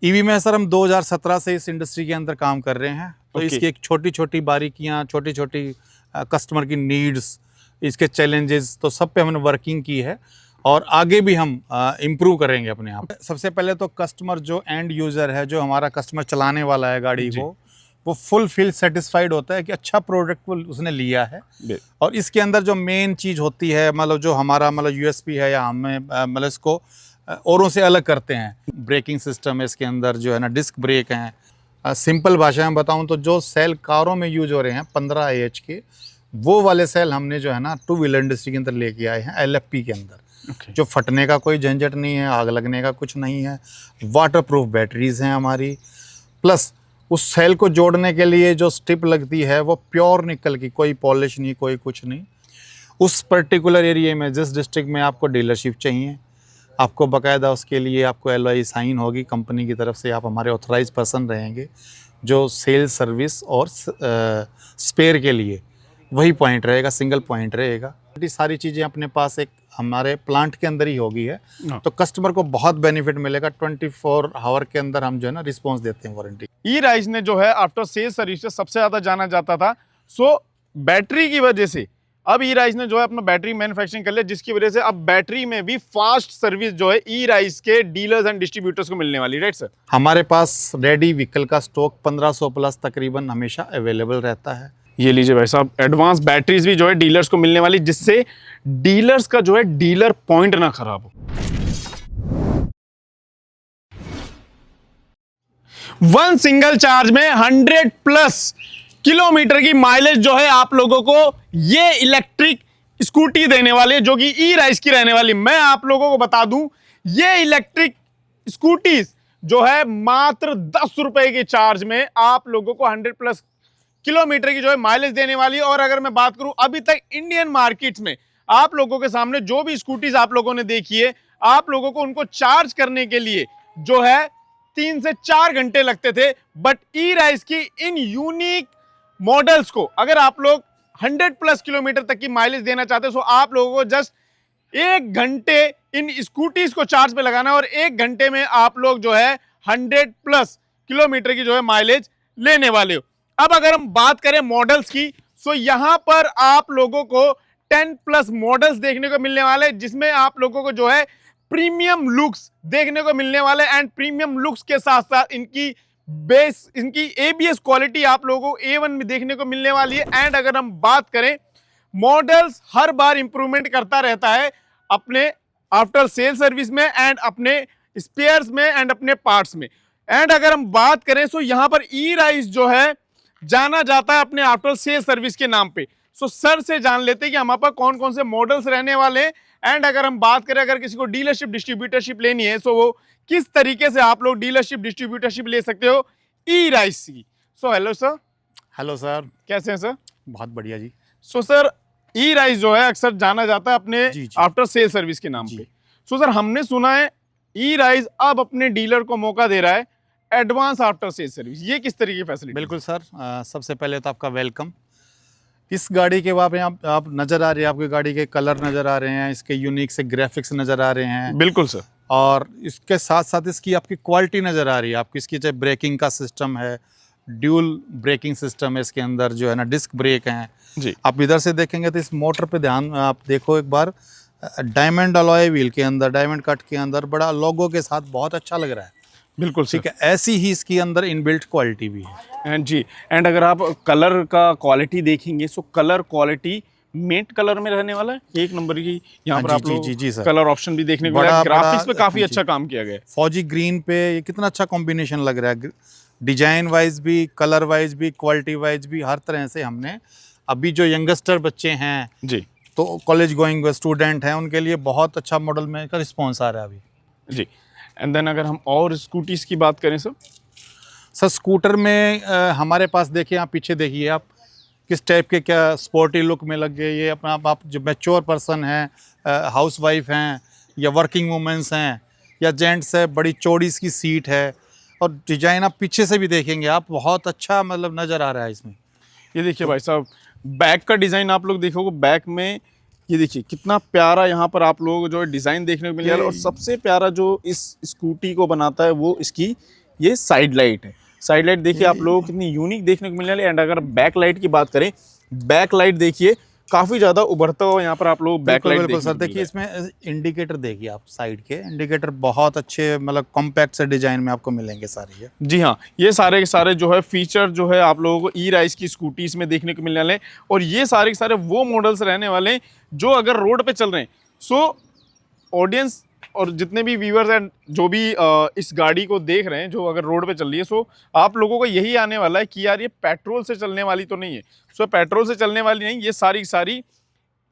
EV में sir हम 2017 से इस इंडस्ट्री के अंदर काम कर रहे हैं। तो इसकी एक छोटी छोटी बारीकियां, छोटी छोटी कस्टमर की नीड्स, इसके चैलेंजेस, तो सब पे हमने वर्किंग की है और आगे भी हम इम्प्रूव करेंगे अपने आप। सबसे पहले तो कस्टमर जो एंड यूज़र है, जो हमारा कस्टमर चलाने वाला है गाड़ी को, वो फुल फील सेटिस्फाइड होता है कि अच्छा प्रोडक्ट उसने लिया है। और इसके अंदर जो मेन चीज़ होती है, मतलब जो हमारा मतलब यूएसपी है, या हमें मतलब इसको औरों से अलग करते हैं, ब्रेकिंग सिस्टम है इसके अंदर, जो है ना डिस्क ब्रेक हैं। सिंपल भाषा में बताऊं तो जो सेल कारों में यूज हो रहे हैं 15 AH के, वो वाले सेल हमने जो है ना टू व्हीलर इंडस्ट्री के अंदर लेके आए हैं LFP के अंदर। जो फटने का कोई झंझट नहीं है, आग लगने का कुछ नहीं है। वाटर प्रूफ बैटरीज हैं हमारी, प्लस उस सेल को जोड़ने के लिए जो स्ट्रिप लगती है वो प्योर निकल की, कोई पॉलिश नहीं, कोई कुछ नहीं। उस पर्टिकुलर एरिया में, जिस डिस्ट्रिक्ट में आपको डीलरशिप चाहिए, आपको बाकायदा उसके लिए आपको LOI साइन होगी कंपनी की तरफ से, आप हमारे ऑथराइज पर्सन रहेंगे जो सेल सर्विस और स्पेयर के लिए वही पॉइंट रहेगा, सिंगल पॉइंट रहेगा। ये सारी चीज़ें अपने पास एक हमारे प्लांट के अंदर ही होगी है, तो कस्टमर को बहुत बेनिफिट मिलेगा। 24 आवर के अंदर हम जो है ना रिस्पॉन्स देते हैं वारंटी। E-राइज ने जो है आफ्टर सेल सर्विस से सबसे ज़्यादा जाना जाता था। सो बैटरी की वजह से अब E-राइज ने जो है अपना बैटरी मैन्युफैक्चरिंग कर लिया, जिसकी वजह से अब बैटरी में भी फास्ट सर्विस जो है E-राइज के डीलर्स एंड डिस्ट्रीब्यूटर्स को मिलने वाली, राइट सर? हमारे पास रेडी व्हीकल का स्टॉक 1500 प्लस तकरीबन हमेशा अवेलेबल रहता है। ये लीजिए भाई साहब, एडवांस बैटरीज भी जो है डीलर्स को मिलने वाली, जिससे डीलर्स का जो है डीलर पॉइंट ना खराब हो। वन सिंगल चार्ज में 100+ किलोमीटर की माइलेज जो है आप लोगों को ये इलेक्ट्रिक स्कूटी देने वाली है, जो कि E-राइज की रहने वाली। मैं आप लोगों को बता दूं, ये इलेक्ट्रिक स्कूटीज जो है मात्र 10 रुपए के चार्ज में आप लोगों को 100+ किलोमीटर की जो है माइलेज देने वाली है। और अगर मैं बात करूं, अभी तक इंडियन मार्केट्स में आप लोगों के सामने जो भी स्कूटीज आप लोगों ने देखी है, आप लोगों को उनको चार्ज करने के लिए जो है 3 से 4 घंटे लगते थे। बट E-राइज की इन यूनिक मॉडल्स को अगर आप लोग 100+ किलोमीटर तक की माइलेज देना चाहते हो, तो आप लोगों को जस्ट 1 घंटे इन स्कूटीज को चार्ज पे लगाना है और 1 घंटे में आप लोग जो है 100+ किलोमीटर की जो है माइलेज लेने वाले हो। अब अगर हम बात करें मॉडल्स की, तो यहां पर आप लोगों को 10+ मॉडल्स देखने को मिलने वाले, जिसमें आप लोगों को जो है प्रीमियम लुक्स देखने को मिलने वाले। एंड प्रीमियम लुक्स के साथ साथ इनकी ABS क्वालिटी आप लोगों को A1 में देखने को मिलने वाली है। एंड अगर हम बात करें, मॉडल्स हर बार इंप्रूवमेंट करता रहता है अपने आफ्टर सेल सर्विस में एंड अपने स्पेयर्स में एंड अपने पार्ट्स में। एंड अगर हम बात करें, तो यहां पर E-राइज जो है जाना जाता है अपने आफ्टर सेल सर्विस के नाम पे। सो सर से जान लेते हैं कि हमारे पास कौन कौन से मॉडल्स रहने वाले हैं। एंड अगर हम बात करें, अगर किसी को डीलरशिप डिस्ट्रीब्यूटरशिप लेनी है, सो वो किस तरीके से आप लोग डीलरशिप डिस्ट्रीब्यूटरशिप ले सकते हो E-राइज की। So hello sir. Hello sir, कैसे हैं सर? बहुत बढ़िया जी। सो सर, E-राइज जो है अक्सर जाना जाता है अपने आफ्टर सेल सर्विस के नाम पे। सो सर, हमने सुना है E-राइज अब अपने डीलर को मौका दे रहा है एडवांस आफ्टर सेल सर्विस, ये किस तरीके की फैसिलिटी? बिल्कुल सर, सबसे पहले तो आपका वेलकम। इस गाड़ी के बाद आप नज़र आ रहे हैं, आपकी गाड़ी के कलर नज़र आ रहे हैं, इसके यूनिक से ग्राफिक्स नज़र आ रहे हैं। बिल्कुल सर। और इसके साथ साथ इसकी आपकी क्वालिटी नज़र आ रही है। आपकी इसकी चाहे ब्रेकिंग का सिस्टम है, ड्यूल ब्रेकिंग सिस्टम है इसके अंदर, जो है ना डिस्क ब्रेक हैं जी। आप इधर से देखेंगे तो इस मोटर पे ध्यान आप देखो एक बार, डायमंड अलॉय व्हील के अंदर, डायमंड कट के अंदर बड़ा लोगो के साथ बहुत अच्छा लग रहा है। बिल्कुल ठीक है, ऐसी ही इसकी अंदर इनबिल्ट क्वालिटी भी है जी। एंड अगर आप कलर का क्वालिटी देखेंगे, सो कलर क्वालिटी मेट कलर में रहने वाला है, 1 नंबर की। यहाँ पर आप लोग कलर ऑप्शन भी देखने को मिला है। ग्राफिक्स पे काफी अच्छा काम किया गया है। फौजी ग्रीन पे ये कितना अच्छा कॉम्बिनेशन लग रहा है, डिजाइन वाइज भी, कलर वाइज भी, क्वालिटी वाइज भी, हर तरह से हमने अभी जो यंगस्टर बच्चे हैं जी, तो कॉलेज गोइंग स्टूडेंट हैं, उनके लिए बहुत अच्छा मॉडल में का रिस्पॉन्स आ रहा है अभी जी। एंड देन अगर हम और स्कूटीज की बात करें सर, स्कूटर में हमारे पास देखिए, आप पीछे देखिए, आप किस टाइप के क्या स्पोर्टी लुक में लग गए। ये अपना आप जो मैच्योर पर्सन हैं, हाउस वाइफ हैं, या वर्किंग वुमेंस हैं, या जेंट्स है, बड़ी चौड़ी इसकी सीट है। और डिजाइन आप पीछे से भी देखेंगे आप, बहुत अच्छा मतलब नज़र आ रहा है इसमें। ये देखिए भाई साहब, बैक का डिज़ाइन आप लोग देखोगे, बैक में ये देखिए कितना प्यारा यहाँ पर आप लोग जो है डिज़ाइन देखने को मिल रहा है। और सबसे प्यारा जो इस स्कूटी को बनाता है वो इसकी ये साइड लाइट है। साइड लाइट देखिए आप लोगों को कितनी यूनिक देखने को मिलने वाली है। एंड अगर बैक लाइट की बात करें, बैक लाइट देखिए काफी ज्यादा उभरता हुआ यहाँ पर आप लोग बैक लाइट बिल्कुल सर, देखिए इसमें इंडिकेटर देखिए आप, साइड के इंडिकेटर बहुत अच्छे मतलब कॉम्पैक्ट से डिजाइन में आपको मिलेंगे सारे ये। जी हाँ, ये सारे के सारे जो है फीचर जो है आप लोगों को ई राइज की स्कूटीज में देखने को मिलने वाले हैं। और ये सारे के सारे वो मॉडल्स रहने वाले हैं जो अगर रोड पे चल रहे हैं, सो ऑडियंस और जितने भी व्यूअर्स हैं जो भी इस गाड़ी को देख रहे हैं जो अगर रोड पे चल रही है, सो आप लोगों को यही आने वाला है कि यार ये पेट्रोल से चलने वाली तो नहीं है। सो पेट्रोल से चलने वाली नहीं, ये सारी की सारी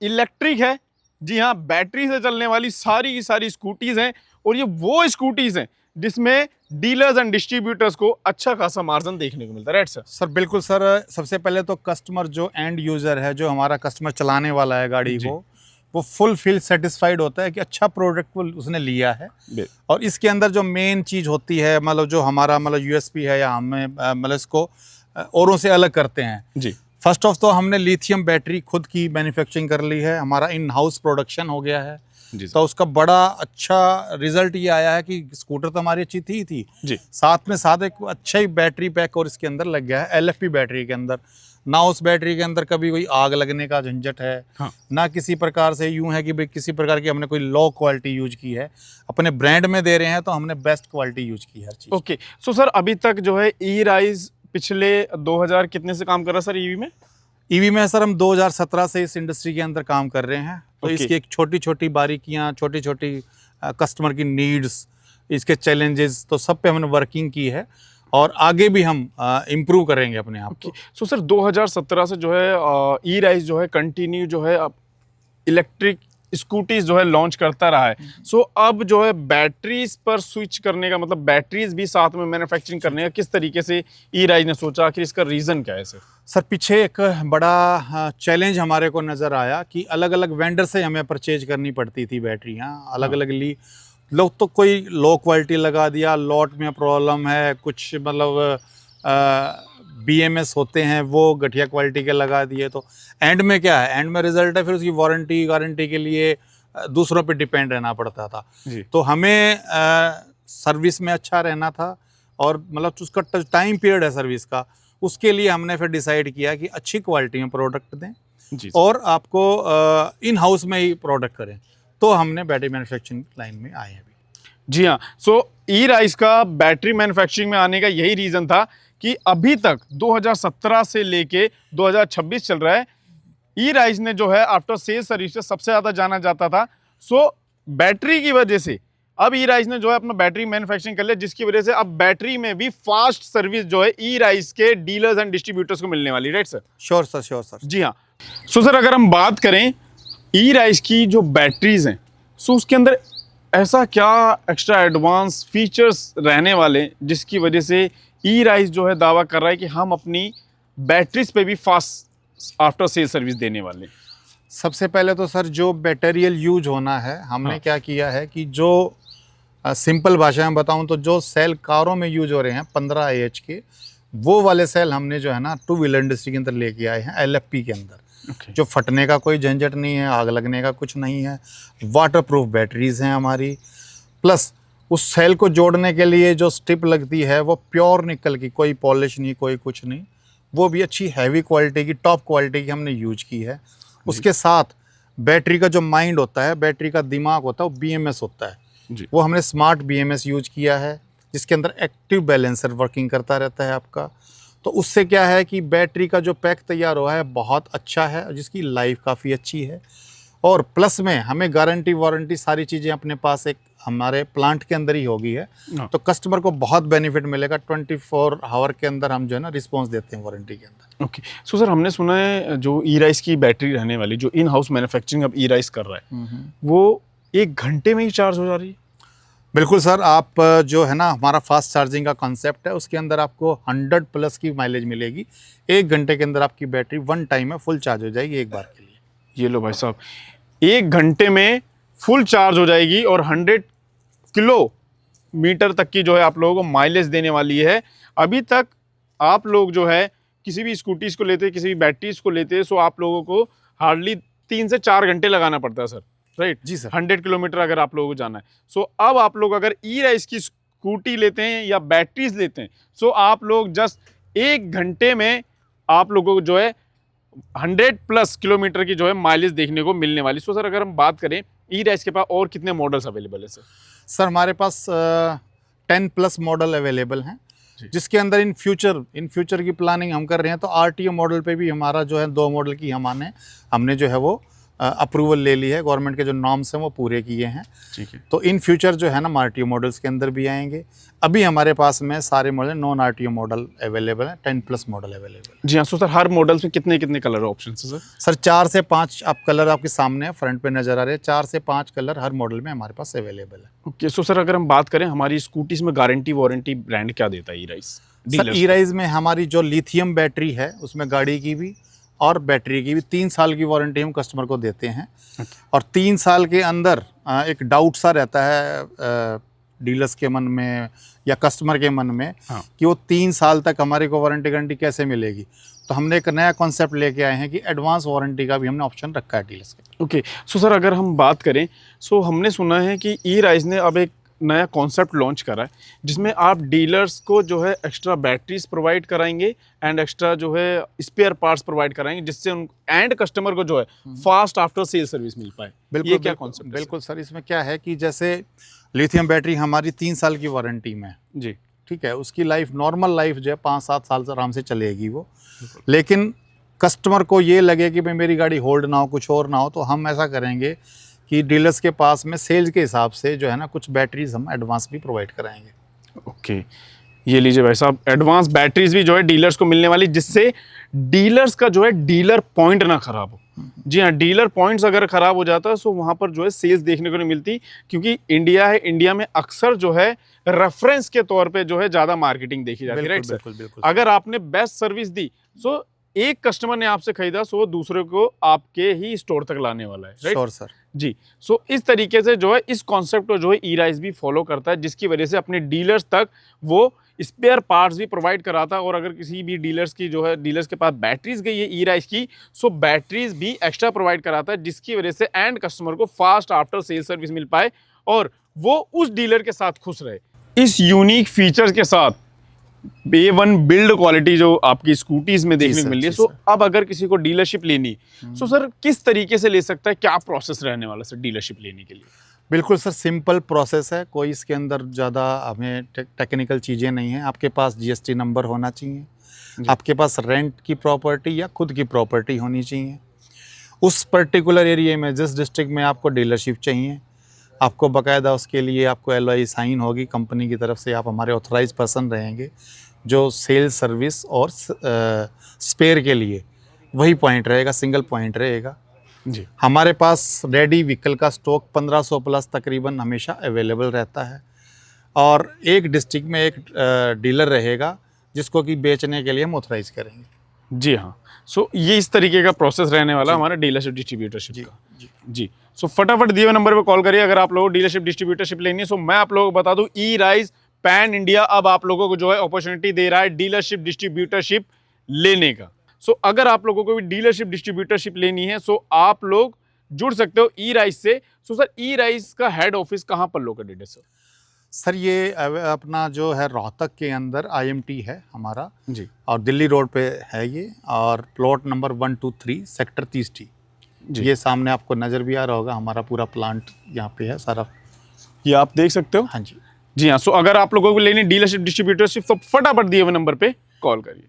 इलेक्ट्रिक है। जी हाँ, बैटरी से चलने वाली सारी की सारी स्कूटीज हैं। और ये वो स्कूटीज हैं जिसमें डीलर्स एंड डिस्ट्रीब्यूटर्स को अच्छा खासा मार्जिन देखने को मिलता है। Right sir? सर बिल्कुल सर, सबसे पहले तो कस्टमर जो एंड यूजर है, जो हमारा कस्टमर चलाने वाला है गाड़ी को, वो फुल फील सेटिस्फाइड होता है कि अच्छा प्रोडक्ट उसने लिया है। और इसके अंदर जो मेन चीज़ होती है, मतलब जो हमारा मतलब यूएसपी है या हमें मतलब इसको औरों से अलग करते हैं जी, फर्स्ट ऑफ तो हमने लिथियम बैटरी खुद की मैन्युफैक्चरिंग कर ली है, हमारा इन हाउस प्रोडक्शन हो गया है। तो उसका बड़ा अच्छा रिजल्ट ये आया है कि स्कूटर तो हमारी अच्छी थी जी, साथ में साथ एक अच्छा ही बैटरी पैक और इसके अंदर लग गया है, एलएफपी बैटरी के अंदर। ना उस बैटरी के अंदर कभी कोई आग लगने का झंझट है। हाँ। ना किसी प्रकार से यूं है कि भाई किसी प्रकार की हमने कोई लो क्वालिटी यूज की है। अपने ब्रांड में दे रहे हैं तो हमने बेस्ट क्वालिटी यूज की है हर चीज। ओके, सो सर अभी तक जो है ई राइज पिछले 2000 कितने से काम कर रहा है सर ईवी में? ईवी में सर हम 2017 से इस इंडस्ट्री के अंदर काम कर रहे हैं। तो इसकी एक छोटी छोटी बारीकियां, छोटी छोटी कस्टमर की नीड्स, इसके चैलेंजेस, तो सब पे हमने वर्किंग की है और आगे भी हम इम्प्रूव करेंगे अपने आप को। सो सर 2017 से जो है ई राइज जो है कंटिन्यू जो है इलेक्ट्रिक स्कूटीज जो है लॉन्च करता रहा है। सो अब जो है बैटरीज पर स्विच करने का, मतलब बैटरीज भी साथ में मैन्युफैक्चरिंग करने का किस तरीके से ई राइज ने सोचा, आखिर इसका रीज़न क्या है सर? सर पीछे एक बड़ा चैलेंज हमारे को नज़र आया कि अलग अलग वेंडर से हमें परचेज करनी पड़ती थी बैटरियाँ अलग अलग ली। लोग तो कोई लो क्वालिटी लगा दिया, लॉट में प्रॉब्लम है, कुछ मतलब BMS होते हैं वो घटिया क्वालिटी के लगा दिए। तो एंड में क्या है, एंड में रिजल्ट है फिर उसकी वारंटी गारंटी के लिए दूसरों पे डिपेंड रहना पड़ता था जी। तो हमें सर्विस में अच्छा रहना था और मतलब उसका टाइम पीरियड है सर्विस का, उसके लिए हमने फिर डिसाइड किया कि अच्छी क्वालिटी में प्रोडक्ट दें जी और आपको इन हाउस में ही प्रोडक्ट करें। तो हमने बैटरी मैन्युफैक्चरिंग लाइन में आए हैं अभी। जी हाँ, सो ई राइज का बैटरी मैन्युफैक्चरिंग में आने का यही रीज़न था कि अभी तक 2017 से लेके 2026 चल रहा है, ई राइज ने जो है आफ्टर सेल सर्विस से सबसे ज़्यादा जाना जाता था। सो बैटरी की वजह से अब ई राइज ने जो है अपना बैटरी मैन्युफैक्चरिंग कर लिया, जिसकी वजह से अब बैटरी में भी फास्ट सर्विस जो है ई राइज के डीलर्स एंड डिस्ट्रीब्यूटर्स को मिलने वाली। Right sir? Sure sir, sure sir. जी हाँ। सो सर अगर हम बात करें ई राइज की जो बैटरीज हैं, सो उसके अंदर ऐसा क्या एक्स्ट्रा एडवांस फीचर्स रहने वाले जिसकी वजह से ई राइज जो है दावा कर रहा है कि हम अपनी बैटरीज पे भी फास्ट आफ्टर सेल सर्विस देने वाले हैं? सबसे पहले तो सर जो बैटेरियल यूज होना है, हमने क्या किया है कि जो सिंपल भाषा में बताऊं तो जो सेल कारों में यूज हो रहे हैं 15 AH के, वो वाले सेल हमने जो है ना 2 व्हीलर इंडस्ट्री के अंदर लेके आए हैं LFP के अंदर। जो फटने का कोई झंझट नहीं है, आग लगने का कुछ नहीं है, वाटर प्रूफ बैटरीज हैं हमारी। प्लस उस सेल को जोड़ने के लिए जो स्ट्रिप लगती है वो प्योर निकल की, कोई पॉलिश नहीं, कोई कुछ नहीं, वो भी अच्छी हैवी क्वालिटी की, टॉप क्वालिटी की हमने यूज की है। उसके साथ बैटरी का जो माइंड होता है, बैटरी का दिमाग होता है, वो BMS होता है जी। वो हमने स्मार्ट BMS यूज किया है, जिसके अंदर एक्टिव बैलेंसर वर्किंग करता रहता है आपका। तो उससे क्या है कि बैटरी का जो पैक तैयार हुआ है बहुत अच्छा है, जिसकी लाइफ काफ़ी अच्छी है। और प्लस में हमें गारंटी वारंटी सारी चीज़ें अपने पास एक हमारे प्लांट के अंदर ही होगी है। तो कस्टमर को बहुत बेनिफिट मिलेगा। 24 आवर के अंदर हम जो है ना रिस्पॉन्स देते हैं वारंटी के अंदर। ओके, सो सर हमने सुना है जो ई राइज की बैटरी रहने वाली, जो इन हाउस मैन्युफैक्चरिंग अब ई राइज कर रहा है, वो 1 घंटे में ही चार्ज हो जा रही है? बिल्कुल सर, आप जो है ना हमारा फास्ट चार्जिंग का कॉन्सेप्ट है, उसके अंदर आपको 100+ की माइलेज मिलेगी। 1 घंटे के अंदर आपकी बैटरी 1 टाइम में फुल चार्ज हो जाएगी एक बार के लिए। ये लो भाई साहब, 1 घंटे में फुल चार्ज हो जाएगी और 100 किलोमीटर तक की जो है आप लोगों को माइलेज देने वाली है। अभी तक आप लोग जो है किसी भी स्कूटीज को लेते, किसी भी बैटरीज को लेते, सो आप लोगों को हार्डली 3 से 4 घंटे लगाना पड़ता है सर। राइट जी सर। 100 किलोमीटर अगर आप लोगों को जाना है। सो अब आप लोग अगर ई राइज की स्कूटी लेते हैं या बैटरीज लेते हैं, सो आप लोग जस्ट 1 घंटे में आप लोगों को जो है 100+ किलोमीटर की जो है माइलेज देखने को मिलने वाली। सो सर अगर हम बात करें ई राइस के पास और कितने मॉडल्स अवेलेबल है सर? सर हमारे पास 10+ मॉडल अवेलेबल हैं, जिसके अंदर इन फ्यूचर की प्लानिंग हम कर रहे हैं। तो आरटीओ मॉडल पे भी हमारा जो है 2 मॉडल की हमने जो है वो अप्रूवल ले ली है, गवर्नमेंट के जो नॉर्म्स हैं वो पूरे किए हैं। ठीक है। तो इन फ्यूचर जो है ना आरटीओ मॉडल्स के अंदर भी आएंगे। अभी हमारे पास में सारे model non RTO model available हैं, 10+ मॉडल अवेलेबल। जी हाँ। सो सर हर मॉडल्स में कितने कितने कलर ऑप्शन है सर? सर 4 से 5 आप कलर आपके सामने फ्रंट पे नजर आ रहे हैं। 4 से 5 कलर हर मॉडल में हमारे पास अवेलेबल है। ओके। सो सर अगर हम बात करें हमारी स्कूटीज में गारंटी वारंटी ब्रांड क्या देता है ई राइस? सर ई राइस में हमारी जो लिथियम बैटरी है उसमें गाड़ी की भी और बैटरी की भी 3 साल की वारंटी हम कस्टमर को देते हैं। और 3 साल के अंदर एक डाउट सा रहता है डीलर्स के मन में या कस्टमर के मन में, हाँ। कि वो 3 साल तक हमारे को वारंटी गारंटी कैसे मिलेगी। तो हमने एक नया कॉन्सेप्ट लेके आए हैं कि एडवांस वारंटी का भी हमने ऑप्शन रखा है डीलर्स के। ओके। सो सर अगर हम बात करें, सो हमने सुना है कि ई राइस ने अब एक नया कॉन्सेप्ट लॉन्च करा है जिसमें आप डीलर्स को जो है एक्स्ट्रा बैटरीज प्रोवाइड कराएंगे एंड एक्स्ट्रा जो है स्पेयर पार्ट्स प्रोवाइड कराएंगे, जिससे उन एंड कस्टमर को जो है फास्ट आफ्टर सेल सर्विस मिल पाए। बिल्कुल, ये क्या कॉन्सेप्ट है? बिल्कुल सर, इसमें क्या है कि जैसे लिथियम बैटरी हमारी 3 साल की वारंटी में जी, ठीक है, उसकी लाइफ नॉर्मल लाइफ जो है 5-7 साल से आराम से चलेगी वो। लेकिन कस्टमर को ये लगे कि भाई मेरी गाड़ी होल्ड ना हो, कुछ और ना हो, तो हम ऐसा करेंगे कि डीलर्स के पास में सेल्स के हिसाब से जो है ना कुछ बैटरीज हम एडवांस भी प्रोवाइड कराएंगे। ओके। ये लीजिए भाई साहब, एडवांस बैटरीज भी जो है डीलर्स को मिलने वाली, जिससे डीलर्स का जो है डीलर पॉइंट ना खराब हो। जी हाँ, डीलर पॉइंट्स अगर खराब हो जाता है तो वहाँ पर जो है सेल्स देखने को नहीं मिलती, क्योंकि इंडिया है, इंडिया में अक्सर जो है रेफरेंस के तौर पे जो है ज़्यादा मार्केटिंग देखी जाती है, राइट सर? बिल्कुल बिल्कुल। अगर आपने बेस्ट सर्विस दी, सो एक कस्टमर ने आपसे खरीदा, सो दूसरे को आपके ही स्टोर तक लाने वाला है, राइट? Sure sir. जी। सो इस तरीके से जो है इस कॉन्सेप्ट को जो है ई राइस भी फॉलो करता है, जिसकी वजह से अपने डीलर्स तक वो स्पेयर पार्ट्स भी प्रोवाइड कराता है। और अगर किसी भी डीलर्स की जो है डीलर्स के पास बैटरीज गई है ई राइस की, सो बैटरीज भी एक्स्ट्रा प्रोवाइड कराता है, जिसकी वजह से एंड कस्टमर को फास्ट आफ्टर सेल सर्विस मिल पाए और वो उस डीलर के साथ खुश रहे। इस यूनिक फीचर्स के साथ A1 बिल्ड क्वालिटी जो आपकी स्कूटीज में देखने को मिल रही है, सो अब अगर किसी को डीलरशिप लेनी, सो सर किस तरीके से ले सकता है, क्या प्रोसेस रहने वाला सर डीलरशिप लेने के लिए? बिल्कुल सर, सिंपल प्रोसेस है, कोई इसके अंदर ज़्यादा हमें टेक्निकल चीज़ें नहीं हैं। आपके पास GST नंबर होना चाहिए, आपके पास रेंट की प्रॉपर्टी या खुद की प्रॉपर्टी होनी चाहिए, उस पर्टिकुलर एरिया में जिस डिस्ट्रिक्ट में आपको डीलरशिप चाहिए, आपको बाकायदा उसके लिए आपको LOI साइन होगी कंपनी की तरफ से, आप हमारे ऑथराइज पर्सन रहेंगे जो सेल्स सर्विस और स्पेयर के लिए वही पॉइंट रहेगा, सिंगल पॉइंट रहेगा। जी। हमारे पास रेडी व्हीकल का स्टॉक 1500+ तकरीबन हमेशा अवेलेबल रहता है, और एक डिस्ट्रिक्ट में एक डीलर रहेगा जिसको कि बेचने के लिए हम ऑथराइज करेंगे। जी हाँ। सो ये इस तरीके का प्रोसेस रहने वाला हमारा डीलरशिप डिस्ट्रीब्यूटरशिप का। जी। सो फटाफट दिए हुए नंबर पे कॉल करिए अगर आप लोगों को डीलरशिप डिस्ट्रीब्यूटरशिप लेनी है। सो मैं आप लोगों को बता दूं, ई राइस पैन इंडिया अब आप लोगों को जो है अपॉर्चुनिटी दे रहा है डीलरशिप डिस्ट्रीब्यूटरशिप लेने का। सो अगर आप लोगों को भी डीलरशिप डिस्ट्रीब्यूटरशिप लेनी है, सो आप लोग जुड़ सकते हो ई राइस से। सो सर ई राइस का हेड ऑफिस कहाँ पर लोकेटेड है सर? सर ये अपना जो है रोहतक के अंदर IMT है हमारा जी, और दिल्ली रोड पे है ये, और प्लॉट नंबर 123 सेक्टर 30D। ये सामने आपको नज़र भी आ रहा होगा, हमारा पूरा प्लांट यहाँ पे है सारा, ये आप देख सकते हो। हाँ जी। जी हाँ। सो अगर आप लोगों को लेनी डीलरशिप डिस्ट्रीब्यूटरशिप, तो फटाफट दिए हुए नंबर पे कॉल करिए।